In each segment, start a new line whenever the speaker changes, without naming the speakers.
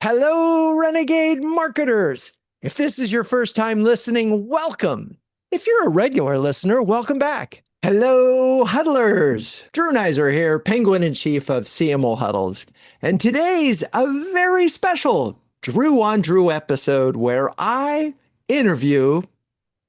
Hello, Renegade marketers. If this is your first time listening, welcome. If you're a regular listener, welcome back. Hello, huddlers. Drew Neisser here, Penguin in Chief of CMO Huddles. And today's a very special Drew on Drew episode where I interview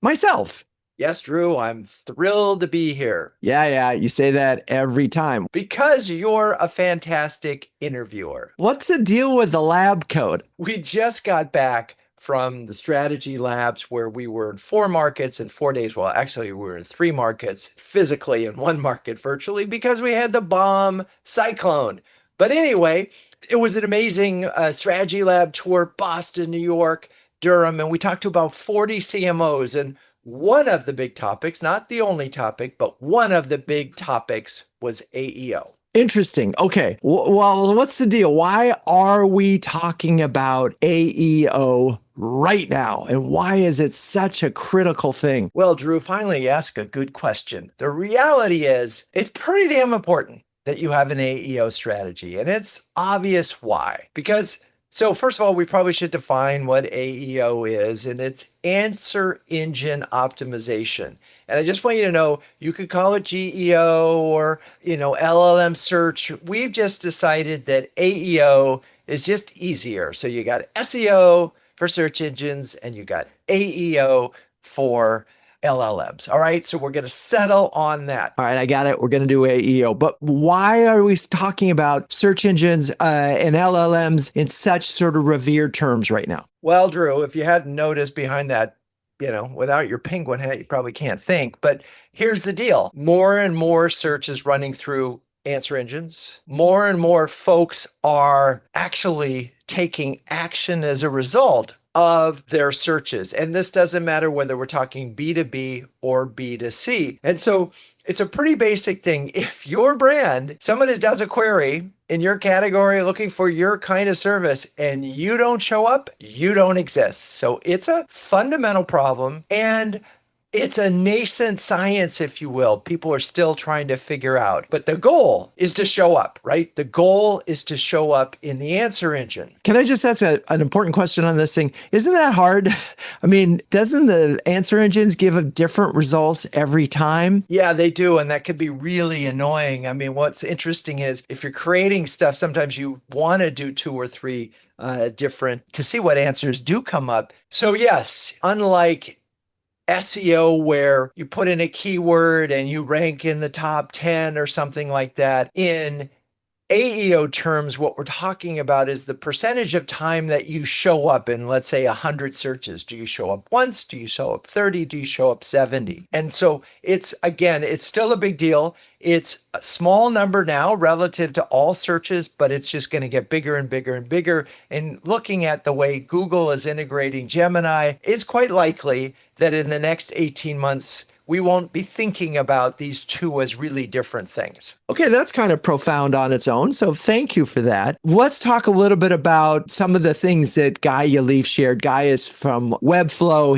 myself. Yes, Drew, I'm thrilled to be here. Yeah, you say that every time. Because you're a fantastic interviewer. What's the deal with the lab coat? We just got back from the strategy labs where we were in 4 markets in 4 days. Well, actually, we were in 3 markets physically and 1 market virtually because we had the bomb cyclone. But anyway, it was an amazing strategy lab tour, Boston, New York, Durham, and we talked to about 40 CMOs. And one of the big topics, not the only topic, but one of the big topics was AEO. Interesting. Okay. Well, what's the deal? Why are we talking about AEO right now? And why is it such a critical thing? Well, Drew, finally you asked a good question. The reality is it's pretty damn important that you have an AEO strategy. And it's obvious why. So first of all, we probably should define what AEO is, and it's answer engine optimization. And I just want you to know, you could call it GEO or, LLM search. We've just decided that AEO is just easier. So you got SEO for search engines and you got AEO for LLMs. All right. So we're going to settle on that. All right. I got it. We're going to do AEO. But why are we talking about search engines and LLMs in such sort of revered terms right now? Well, Drew, if you hadn't noticed behind that, without your penguin hat, you probably can't think. But here's the deal. More and more search is running through answer engines. More and more folks are actually taking action as a result of their searches. And this doesn't matter whether we're talking B2B or B2C. And so it's a pretty basic thing. If your brand, somebody does a query in your category looking for your kind of service and you don't show up, you don't exist. So it's a fundamental problem. And it's a nascent science, if you will. People are still trying to figure out. But the goal is to show up, right? The goal is to show up in the answer engine. Can I just ask an important question on this thing? Isn't that hard? I mean, doesn't the answer engines give different results every time? Yeah, they do. And that could be really annoying. I mean, what's interesting is if you're creating stuff, sometimes you want to do 2 or 3 different to see what answers do come up. So yes, unlike SEO where you put in a keyword and you rank in the top 10 or something like that. In AEO terms, what we're talking about is the percentage of time that you show up in, let's say 100 searches. Do you show up once? Do you show up 30? Do you show up 70? And so it's still a big deal. It's a small number now relative to all searches, but it's just going to get bigger and bigger and bigger. And looking at the way Google is integrating Gemini, it's quite likely that in the next 18 months, we won't be thinking about these two as really different things. Okay, that's kind of profound on its own. So thank you for that. Let's talk a little bit about some of the things that Guy Yaleef shared. Guy is from Webflow.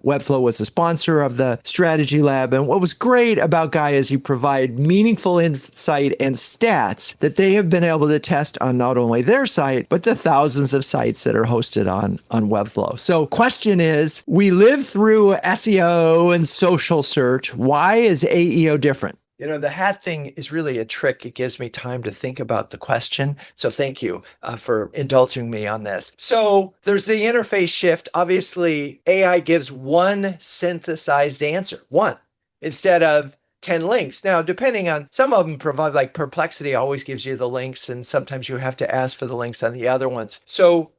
Webflow was the sponsor of the strategy lab. And what was great about Guy is he provided meaningful insight and stats that they have been able to test on not only their site, but the thousands of sites that are hosted on Webflow. So question is, we live through SEO and social search. Why is AEO different? The hat thing is really a trick. It gives me time to think about the question. So thank you for indulging me on this. So there's the interface shift. Obviously, AI gives one synthesized answer, one, instead of 10 links. Now, depending on, some of them provide, like Perplexity always gives you the links, and sometimes you have to ask for the links on the other ones. So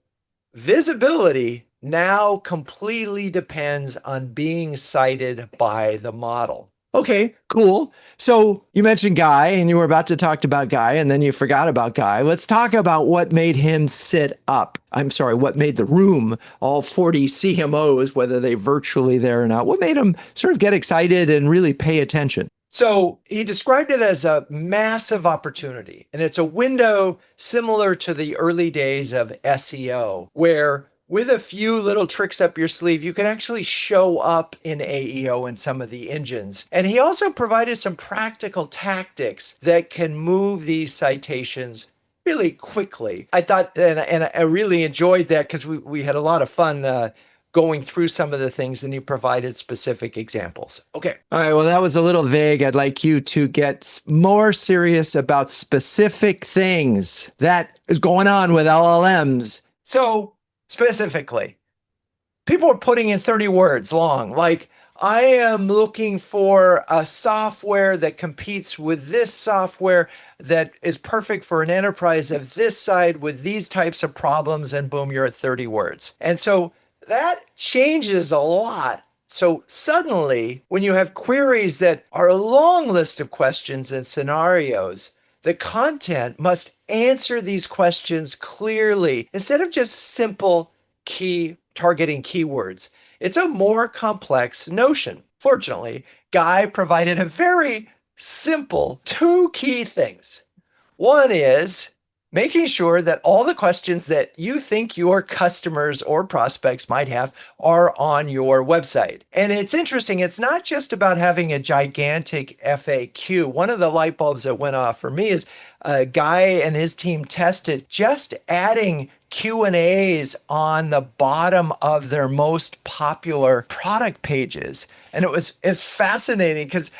visibility now completely depends on being cited by the model. Okay, cool. So you mentioned Guy and you were about to talk about Guy and then you forgot about Guy. Let's talk about what made him sit up. What made the room, all 40 CMOs, whether they virtually there or not, what made them sort of get excited and really pay attention? So he described it as a massive opportunity, and it's a window similar to the early days of SEO, where with a few little tricks up your sleeve, you can actually show up in AEO in some of the engines. And he also provided some practical tactics that can move these citations really quickly. I thought, and I really enjoyed that because we had a lot of fun going through some of the things, and you provided specific examples. Okay. All right. Well, that was a little vague. I'd like you to get more serious about specific things that is going on with LLMs. So specifically, people are putting in 30 words long, like, I am looking for a software that competes with this software that is perfect for an enterprise of this side with these types of problems, and boom, you're at 30 words. And so that changes a lot. So suddenly, when you have queries that are a long list of questions and scenarios, the content must answer these questions clearly instead of just simple targeting keywords. It's a more complex notion. Fortunately, Guy provided a very simple 2 key things. One is making sure that all the questions that you think your customers or prospects might have are on your website. And it's interesting, it's not just about having a gigantic FAQ. One of the light bulbs that went off for me is a Guy and his team tested just adding Q&As on the bottom of their most popular product pages. And it's fascinating because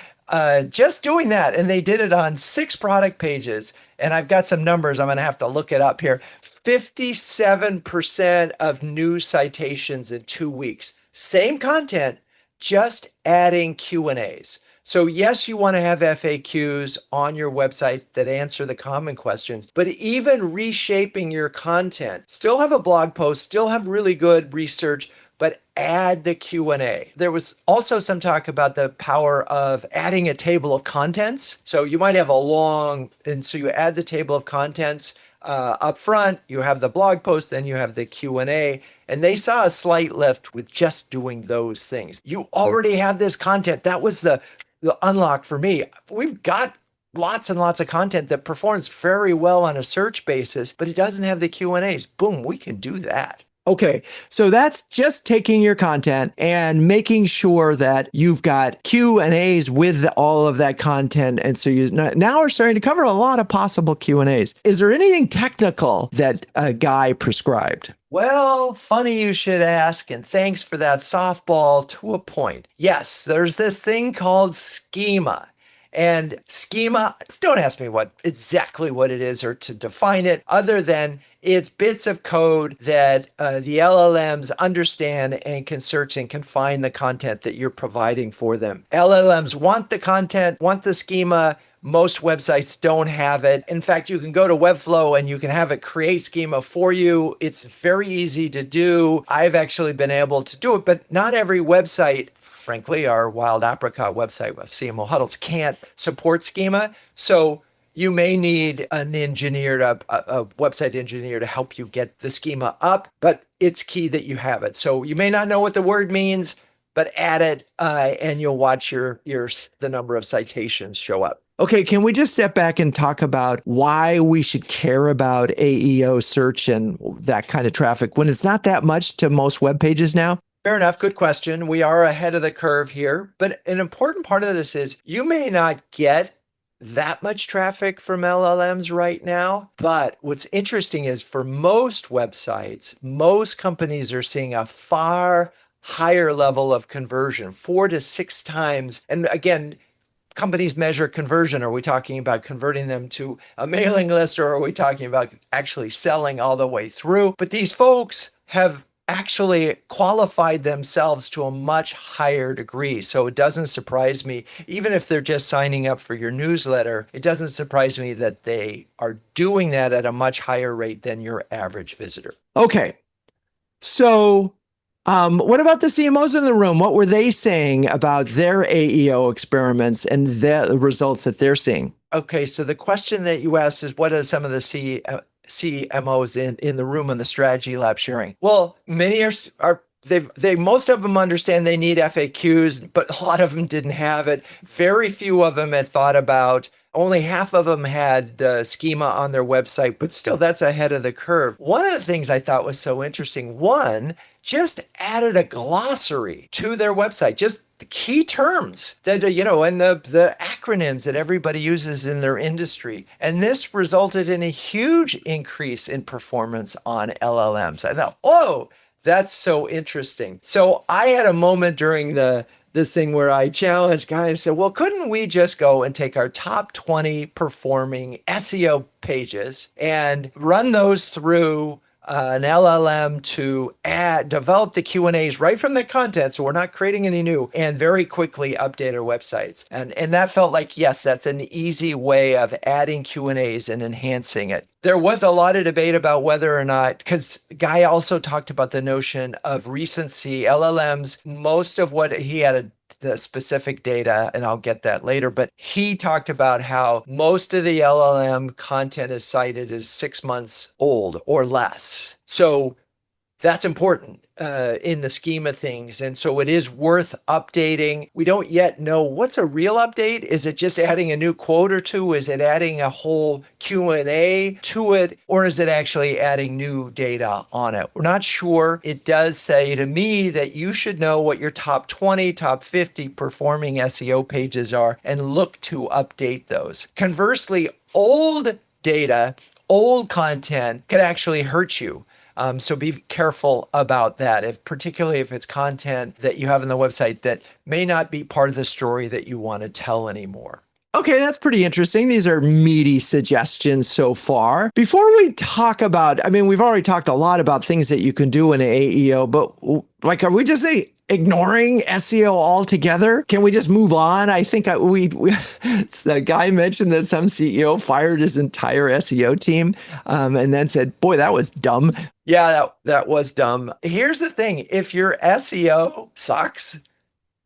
just doing that, and they did it on 6 product pages, and I've got some numbers, I'm going to have to look it up here. 57% of new citations in 2 weeks. Same content, just adding Q&As. So yes, you want to have FAQs on your website that answer the common questions, but even reshaping your content, still have a blog post, still have really good research, but add the Q&A. There was also some talk about the power of adding a table of contents. So you might have and so you add the table of contents up front, you have the blog post, then you have the Q&A, and they saw a slight lift with just doing those things. You already have this content. That was the unlock for me. We've got lots and lots of content that performs very well on a search basis, but it doesn't have the Q&As. Boom, we can do that. Okay, so that's just taking your content and making sure that you've got Q&As with all of that content. And so you now are starting to cover a lot of possible Q&As. Is there anything technical that a Guy prescribed? Well, funny you should ask, and thanks for that softball to a point. Yes, there's this thing called schema. And schema, don't ask me exactly what it is or to define it, other than it's bits of code that the LLMs understand and can search and can find the content that you're providing for them. LLMs want the content, want the schema. Most websites don't have it. In fact, you can go to Webflow and you can have it create schema for you. It's very easy to do. I've actually been able to do it, but not every website, frankly, our Wild Apricot website with CMO Huddles can't support schema. So you may need an engineer, a website engineer to help you get the schema up, but it's key that you have it. So you may not know what the word means, but add it and you'll watch the number of citations show up. Okay, can we just step back and talk about why we should care about AEO search and that kind of traffic when it's not that much to most web pages now? Fair enough. Good question. We are ahead of the curve here, but an important part of this is you may not get that much traffic from LLMs right now. But what's interesting is for most websites, most companies are seeing a far higher level of conversion, 4 to 6 times. And again, companies measure conversion. Are we talking about converting them to a mailing list, or are we talking about actually selling all the way through? But these folks have actually qualified themselves to a much higher degree. So it doesn't surprise me, even if they're just signing up for your newsletter, it doesn't surprise me that they are doing that at a much higher rate than your average visitor. Okay. So what about the CMOs in the room? What were they saying about their AEO experiments and the results that they're seeing? Okay, so the question that you asked is, what are some of the CMOs in the room in the strategy lab sharing? Well, many most of them understand they need FAQs, but a lot of them didn't have it. Very few of them had thought about. Only half of them had the schema on their website, but still, that's ahead of the curve. One of the things I thought was so interesting, one, just added a glossary to their website. Just the key terms that, and the acronyms that everybody uses in their industry. And this resulted in a huge increase in performance on LLMs. I thought, oh, that's so interesting. So I had a moment during this thing where I challenged guys and said, well, couldn't we just go and take our top 20 performing SEO pages and run those through an LLM to develop the Q&As right from the content, so we're not creating any new, and very quickly update our websites. And that felt like, yes, that's an easy way of adding Q&As and enhancing it. There was a lot of debate about whether or not, because Guy also talked about the notion of recency. LLMs, most of what he had the specific data, and I'll get that later, but he talked about how most of the LLM content is cited as 6 months old or less. So that's important in the scheme of things. And so it is worth updating. We don't yet know what's a real update. Is it just adding a new quote or two? Is it adding a whole Q&A to it? Or is it actually adding new data on it? We're not sure. It does say to me that you should know what your top 20, top 50 performing SEO pages are and look to update those. Conversely, old data, old content could actually hurt you. So be careful about that, particularly if it's content that you have on the website that may not be part of the story that you want to tell anymore. Okay, that's pretty interesting. These are meaty suggestions so far. Before we talk about, we've already talked a lot about things that you can do in an AEO, but are we just ignoring SEO altogether? Can we just move on? I think the guy mentioned that some CEO fired his entire SEO team and then said, boy, that was dumb. Yeah, that was dumb. Here's the thing. If your SEO sucks,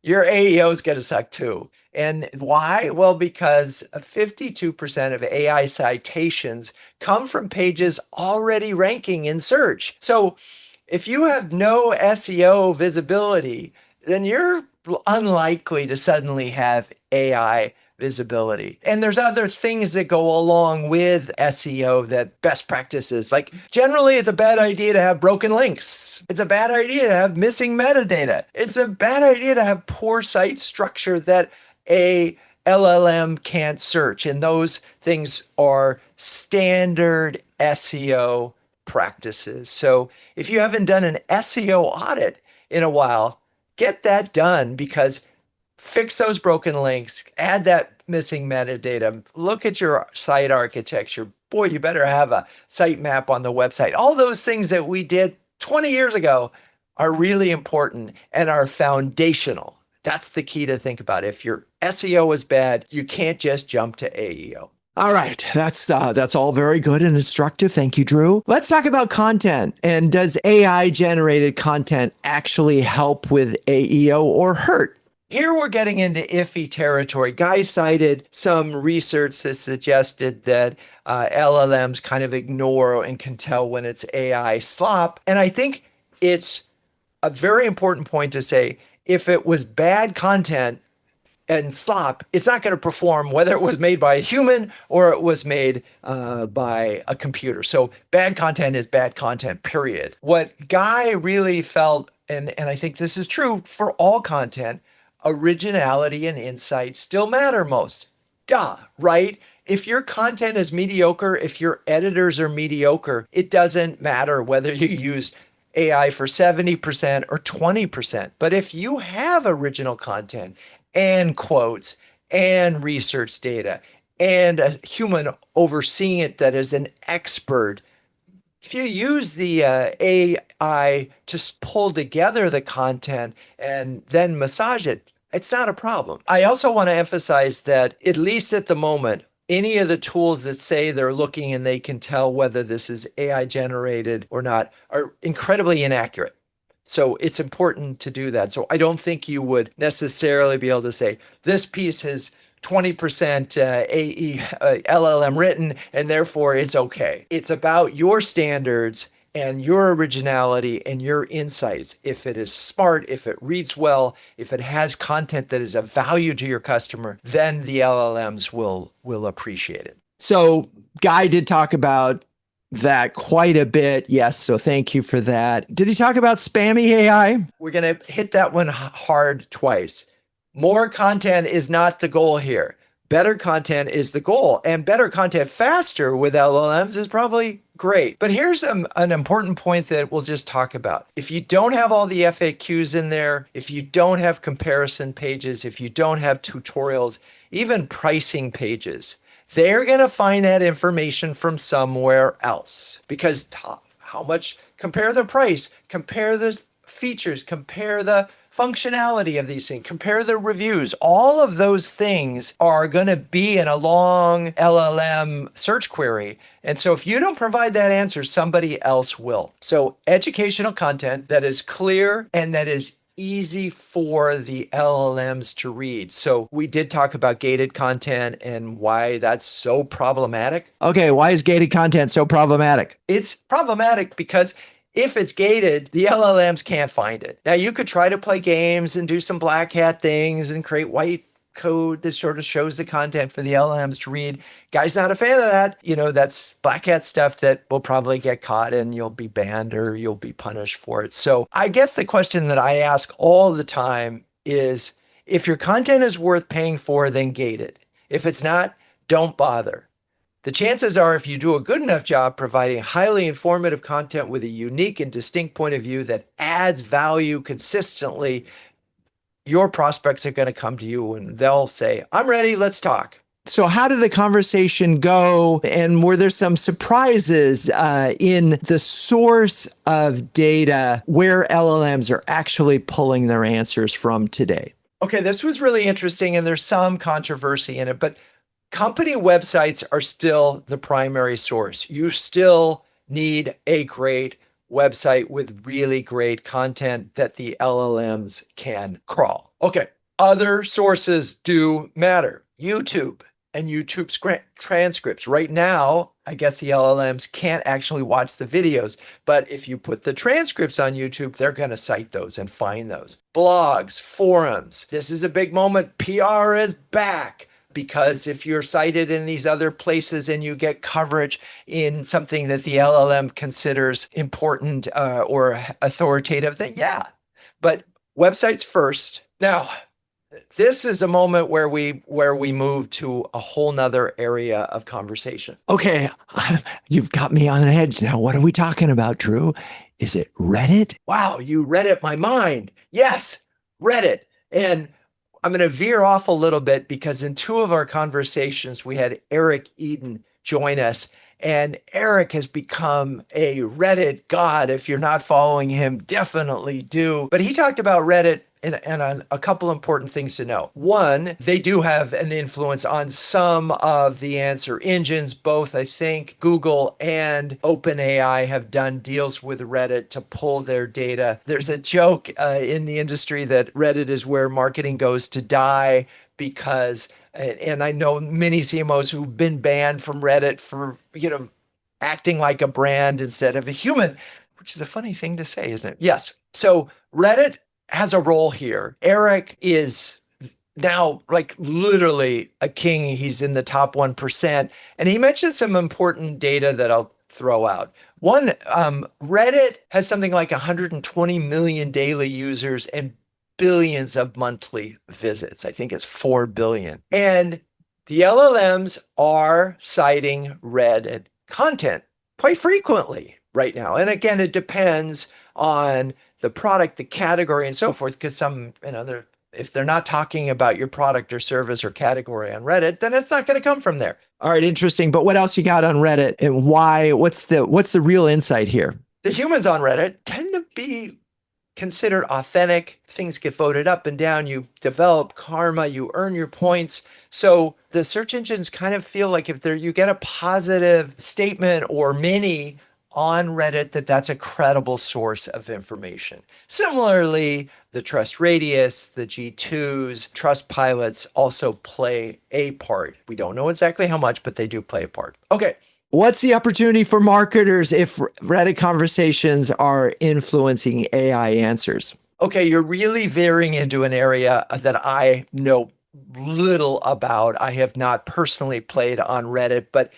your AEO is going to suck too. And why? Well, because 52% of AI citations come from pages already ranking in search. So if you have no SEO visibility, then you're unlikely to suddenly have AI visibility. And there's other things that go along with SEO that best practices. Like generally, it's a bad idea to have broken links. It's a bad idea to have missing metadata. It's a bad idea to have poor site structure that a LLM can't search. And those things are standard SEO practices. So if you haven't done an SEO audit in a while, get that done, because fix those broken links, add that missing metadata, look at your site architecture. Boy, you better have a sitemap on the website. All those things that we did 20 years ago are really important and are foundational. That's the key to think about. If your SEO is bad, you can't just jump to AEO. All right, that's all very good and instructive. Thank you, Drew. Let's talk about content. And does AI-generated content actually help with AEO or hurt? Here we're getting into iffy territory. Guy cited some research that suggested that LLMs kind of ignore and can tell when it's AI slop. And I think it's a very important point to say, if it was bad content and slop, it's not going to perform whether it was made by a human or it was made by a computer. So bad content is bad content, period. What Guy really felt, and I think this is true for all content, originality and insight still matter most. Duh, right? If your content is mediocre, if your editors are mediocre, it doesn't matter whether you use AI for 70% or 20%. But if you have original content and quotes and research data and a human overseeing it that is an expert, if you use the AI to pull together the content and then massage it, it's not a problem. I also want to emphasize that, at least at the moment, any of the tools that say they're looking and they can tell whether this is AI generated or not are incredibly inaccurate. So it's important to do that. So I don't think you would necessarily be able to say this piece is 20% LLM written and therefore it's okay. It's about your standards and your originality and your insights. If it is smart, if it reads well, if it has content that is of value to your customer, then the LLMs will appreciate it. So Guy did talk about that quite a bit. Yes, so thank you for that. Did he talk about spammy AI? We're going to hit that one hard twice. More content is not the goal here. Better content is the goal, and better content faster with LLMs is probably great. But here's an important point that we'll just talk about. If you don't have all the FAQs in there, if you don't have comparison pages, if you don't have tutorials, even pricing pages, they're going to find that information from somewhere else. Because how much, compare the price, compare the features, compare the functionality of these things, compare the reviews. All of those things are going to be in a long LLM search query. And so if you don't provide that answer, somebody else will. So educational content that is clear and that is easy for the LLMs to read. So we did talk about gated content and why that's so problematic. Okay, why is gated content so problematic? It's problematic because if it's gated, the LLMs can't find it. Now, you could try to play games and do some black hat things and create white code that sort of shows the content for the LLMs to read. Guy's not a fan of that. That's black hat stuff that will probably get caught and you'll be banned or you'll be punished for it. So I guess the question that I ask all the time is, if your content is worth paying for, then gate it. If it's not, don't bother. The chances are, if you do a good enough job providing highly informative content with a unique and distinct point of view that adds value consistently, your prospects are going to come to you and they'll say, I'm ready, let's talk. So how did the conversation go? And were there some surprises in the source of data where LLMs are actually pulling their answers from today? Okay, this was really interesting and there's some controversy in it, but company websites are still the primary source. You still need a great website with really great content that the LLMs can crawl. Okay, other sources do matter. YouTube and YouTube transcripts. Right now, I guess the LLMs can't actually watch the videos, but if you put the transcripts on YouTube, they're going to cite those and find those. Blogs, forums. This is a big moment. PR is back. Because if you're cited in these other places and you get coverage in something that the LLM considers important or authoritative, then yeah. But websites first. Now, this is a moment where we move to a whole nother area of conversation. Okay, you've got me on an edge now. What are we talking about, Drew? Is it Reddit? Wow, you read it my mind. Yes, Reddit. And I'm going to veer off a little bit because in two of our conversations, we had Eric Eden join us. And Eric has become a Reddit god. If you're not following him, definitely do. But he talked about Reddit and on a couple important things to know. One, they do have an influence on some of the answer engines. Both, I think, Google and OpenAI have done deals with Reddit to pull their data. There's a joke in the industry that Reddit is where marketing goes to die because, and I know many CMOs who've been banned from Reddit for, acting like a brand instead of a human, which is a funny thing to say, isn't it? Yes. So Reddit has a role here. Eric is now like literally a king. He's in the top 1%. And he mentioned some important data that I'll throw out. One, Reddit has something like 120 million daily users and billions of monthly visits. I think it's 4 billion. And the LLMs are citing Reddit content quite frequently right now. And again, it depends on the product, the category, and so forth, because some, if they're not talking about your product or service or category on Reddit, then it's not going to come from there. All right, interesting. But what else you got on Reddit and why? What's the real insight here? The humans on Reddit tend to be considered authentic. Things get voted up and down. You develop karma, you earn your points. So the search engines kind of feel like if you get a positive statement or mini on Reddit, that's a credible source of information. Similarly, the trust radius, the G2s, trust pilots also play a part. We don't know exactly how much, but they do play a part. Okay. What's the opportunity for marketers if Reddit conversations are influencing AI answers? Okay, you're really veering into an area that I know little about. I have not personally played on Reddit, but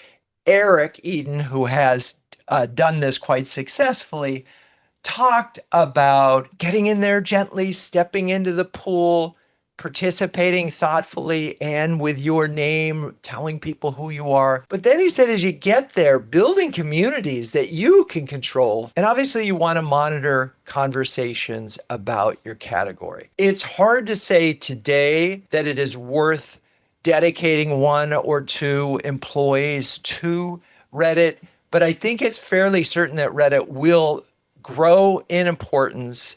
Eric Eden, who has done this quite successfully, talked about getting in there gently, stepping into the pool, participating thoughtfully and with your name, telling people who you are. But then he said, as you get there, building communities that you can control. And obviously you want to monitor conversations about your category. It's hard to say today that it is worth dedicating 1 or 2 employees to Reddit, but I think it's fairly certain that Reddit will grow in importance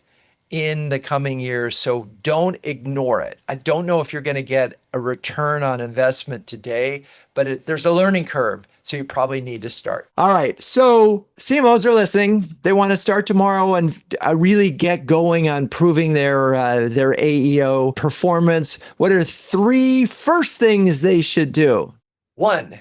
in the coming years. So don't ignore it. I don't know if you're going to get a return on investment today, but there's a learning curve. So you probably need to start. All right. So CMOs are listening. They want to start tomorrow and really get going on proving their AEO performance. What are 3 first things they should do? 1,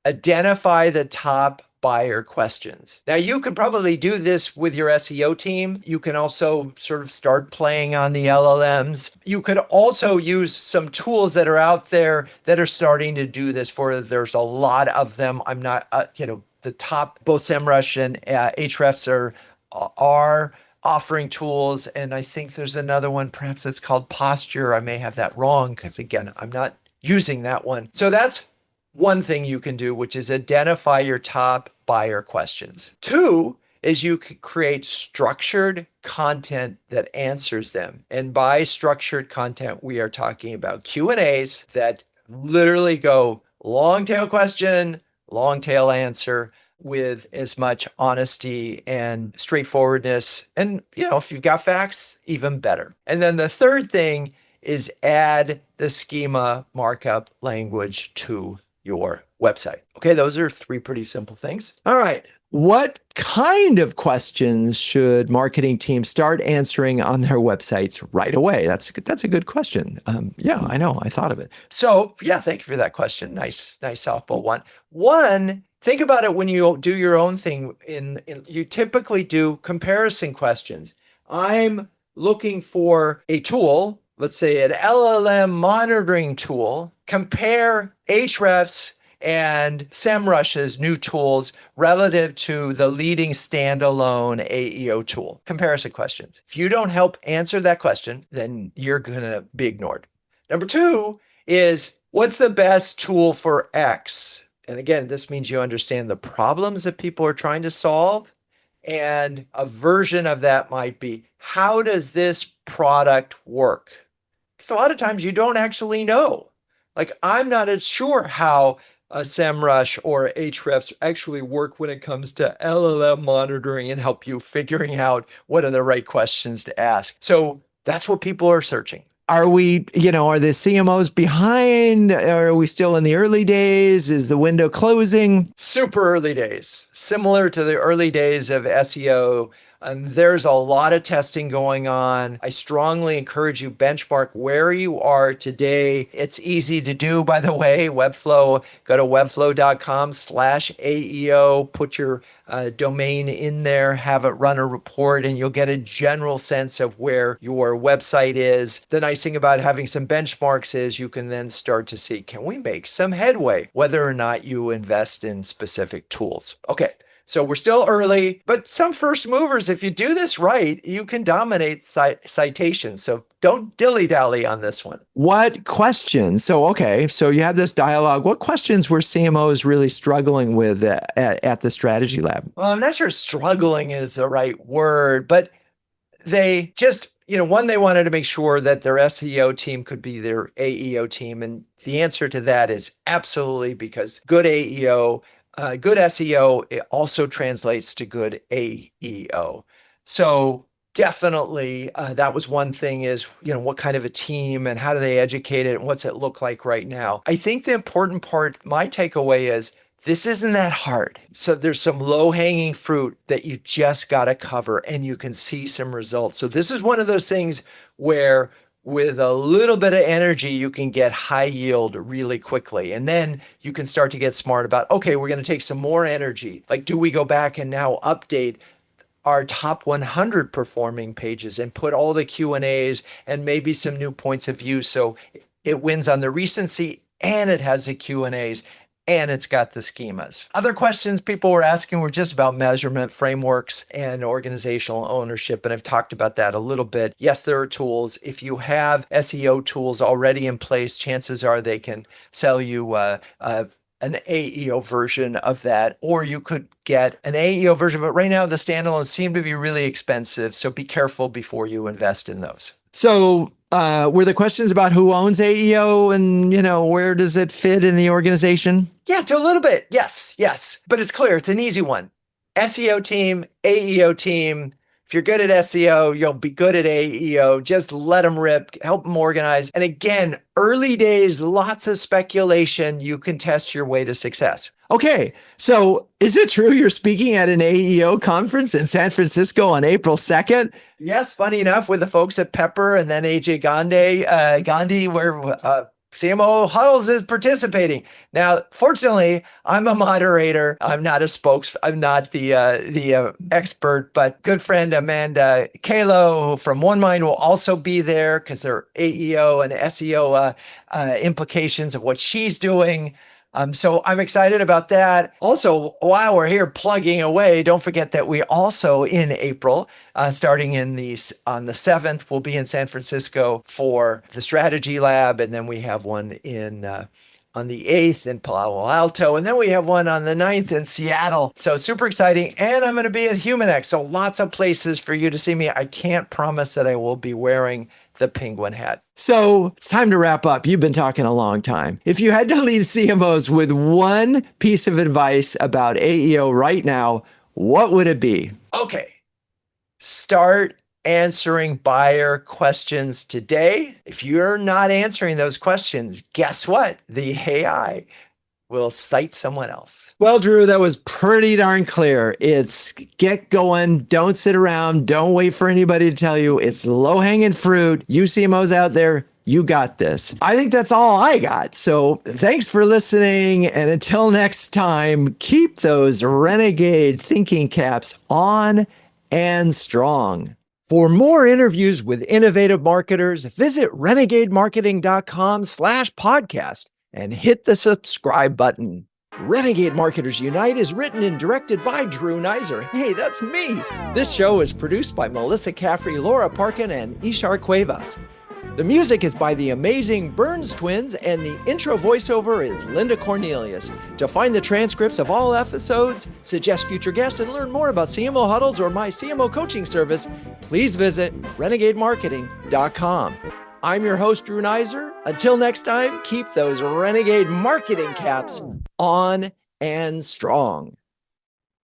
identify the top buyer questions. Now, you could probably do this with your SEO team. You can also sort of start playing on the LLMs. You could also use some tools that are out there that are starting to do this for, there's a lot of them. I'm not, the top, both SEMrush and Ahrefs are offering tools. And I think there's another one, perhaps it's called Posture. I may have that wrong because again, I'm not using that one. So that's one thing you can do, which is identify your top buyer questions. 2 is you can create structured content that answers them. And by structured content, we are talking about Q&As that literally go long tail question, long tail answer with as much honesty and straightforwardness. And, if you've got facts, even better. And then the third thing is add the schema markup language to your website. Okay, those are 3 pretty simple things. All right. What kind of questions should marketing teams start answering on their websites right away? That's a good question. Yeah, I know. I thought of it. So yeah, thank you for that question. Nice softball one. One, think about it when you do your own thing. You typically do comparison questions. I'm looking for a tool, let's say an LLM monitoring tool, compare Ahrefs and SEMrush's new tools relative to the leading standalone AEO tool. Comparison questions. If you don't help answer that question, then you're going to be ignored. Number 2 is, what's the best tool for X? And again, this means you understand the problems that people are trying to solve. And a version of that might be, how does this product work? Because a lot of times you don't actually know. Like, I'm not as sure how SEMrush or Ahrefs actually work when it comes to LLM monitoring and help you figuring out what are the right questions to ask. So that's what people are searching. Are we, are the CMOs behind? Are we still in the early days? Is the window closing? Super early days, similar to the early days of SEO. And there's a lot of testing going on. I strongly encourage you benchmark where you are today. It's easy to do, by the way. Webflow, go to webflow.com/AEO, put your domain in there, have it run a report, and you'll get a general sense of where your website is. The nice thing about having some benchmarks is you can then start to see, can we make some headway, whether or not you invest in specific tools? Okay. So we're still early, but some first movers, if you do this right, you can dominate citations. So don't dilly-dally on this one. What questions? So you have this dialogue. What questions were CMOs really struggling with at the strategy lab? Well, I'm not sure struggling is the right word, but they just, one, they wanted to make sure that their SEO team could be their AEO team. And the answer to that is absolutely, because good AEO, good SEO, it also translates to good AEO. So definitely that was one thing is, what kind of a team and how do they educate it and what's it look like right now? I think the important part, my takeaway is, this isn't that hard. So there's some low-hanging fruit that you just got to cover and you can see some results. So this is one of those things where with a little bit of energy, you can get high yield really quickly. And then you can start to get smart about, okay, we're going to take some more energy. Like, do we go back and now update our top 100 performing pages and put all the Q&As and maybe some new points of view so it wins on the recency and it has the Q&As and it's got the schemas. Other questions people were asking were just about measurement frameworks and organizational ownership, and I've talked about that a little bit. Yes, there are tools. If you have SEO tools already in place, chances are they can sell you an AEO version of that, or you could get an AEO version. But right now, the standalones seem to be really expensive, so be careful before you invest in those. So were the questions about who owns AEO and, where does it fit in the organization? Yeah, to a little bit. Yes. But it's clear. It's an easy one. SEO team, AEO team. If you're good at SEO, you'll be good at AEO. Just let them rip, help them organize. And again, early days, lots of speculation. You can test your way to success. Okay, so is it true you're speaking at an AEO conference in San Francisco on April 2nd? Yes, funny enough, with the folks at Pepper and then AJ Gandhi, where CMO Huddles is participating. Now, fortunately, I'm a moderator. I'm not I'm not the expert, but good friend Amanda Kalo from One Mind will also be there because there are AEO and SEO implications of what she's doing. So I'm excited about that. Also, while we're here plugging away, don't forget that we also in April, starting on the 7th, we'll be in San Francisco for the Strategy Lab, and then we have one on the 8th in Palo Alto, and then we have one on the 9th in Seattle. So super exciting. And I'm going to be at HumanX. So lots of places for you to see me. I can't promise that I will be wearing the penguin hat. So it's time to wrap up. You've been talking a long time. If you had to leave CMOs with one piece of advice about AEO right now, what would it be? Okay. Start answering buyer questions today. If you're not answering those questions, guess what? The AI will cite someone else. Well, Drew, that was pretty darn clear. It's get going. Don't sit around. Don't wait for anybody to tell you. It's low-hanging fruit. You CMOs out there, you got this. I think that's all I got. So thanks for listening. And until next time, keep those Renegade thinking caps on and strong. For more interviews with innovative marketers, visit renegademarketing.com/podcast and hit the subscribe button. Renegade Marketers Unite is written and directed by Drew Neisser. Hey, that's me. This show is produced by Melissa Caffrey, Laura Parkin, and Ishar Cuevas. The music is by the amazing Burns Twins, and the intro voiceover is Linda Cornelius. To find the transcripts of all episodes, suggest future guests, and learn more about CMO Huddles or my CMO coaching service, please visit renegademarketing.com. I'm your host, Drew Neisser. Until next time, keep those Renegade marketing caps on and strong.